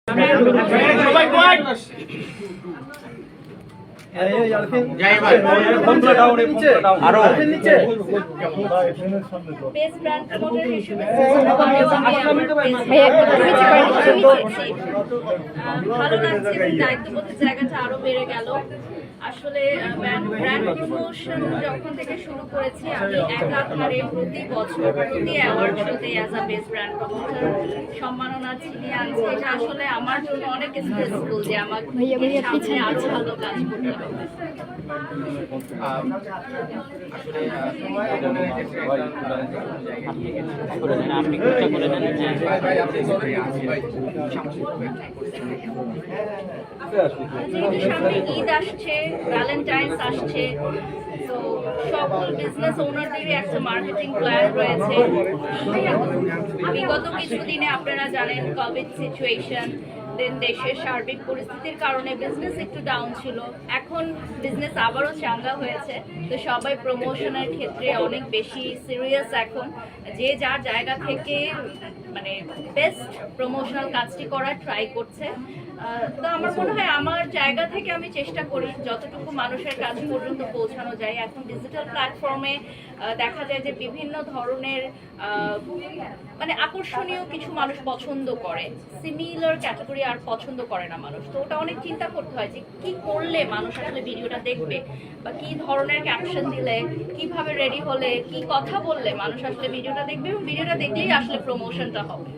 দায়িত্ববোধের জায়গাটা আরো বেড়ে গেল। আসলে ব্র্যান্ড প্রমোশন যখন থেকে শুরু করেছি আমি একাধারে প্রতি বছর প্রতি অ্যাওয়ার্ড শোতে as a best brand promoter সম্মাননা ছিনিয়ে আনছি। এটা আসলে আমার জন্য অনেক স্ট্রেসফুল যে আমাকে সামনে আরো ভালো কাজ করতে হবে। ঈদ আসছে, ভ্যালেন্টাইন্স আসছে, তো সকল বিজনেস ওনারদেরই একটা মার্কেটিং প্ল্যান রয়েছে। বিগত কিছুদিনে আপনারা জানেন কোভিড সিচুয়েশন, দেন দেশের সার্বিক পরিস্থিতির কারণে বিজনেস একটু ডাউন ছিল। এখন বিজনেস আবারও চাঙ্গা হয়েছে, তো সবাই প্রমোশনের ক্ষেত্রে অনেক বেশি সিরিয়াস। এখন যে যার জায়গা থেকে মানে বেস্ট প্রমোশনাল কাজটি করার ট্রাই করছে। তো আমার মনে হয় আমার জায়গা থেকে আমি চেষ্টা করি যতটুকু মানুষের কাছ পর্যন্ত পৌঁছানো যায়। এখন ডিজিটাল প্ল্যাটফর্মে দেখা যায় যে বিভিন্ন ধরনের মানে আকর্ষণীয় কিছু মানুষ পছন্দ করে, সিমিলার ক্যাটাগরি আর পছন্দ করে না মানুষ। তো ওটা অনেক চিন্তা করতে হয় যে কি করলে মানুষ আসলে ভিডিওটা দেখবে, বা কি ধরনের ক্যাপশন দিলে, কিভাবে রেডি হলে, কি কথা বললে মানুষ আসলে ভিডিওটা দেখবে, এবং ভিডিওটা দেখলেই আসলে প্রমোশনটা হবে।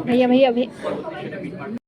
भैया भैया भैया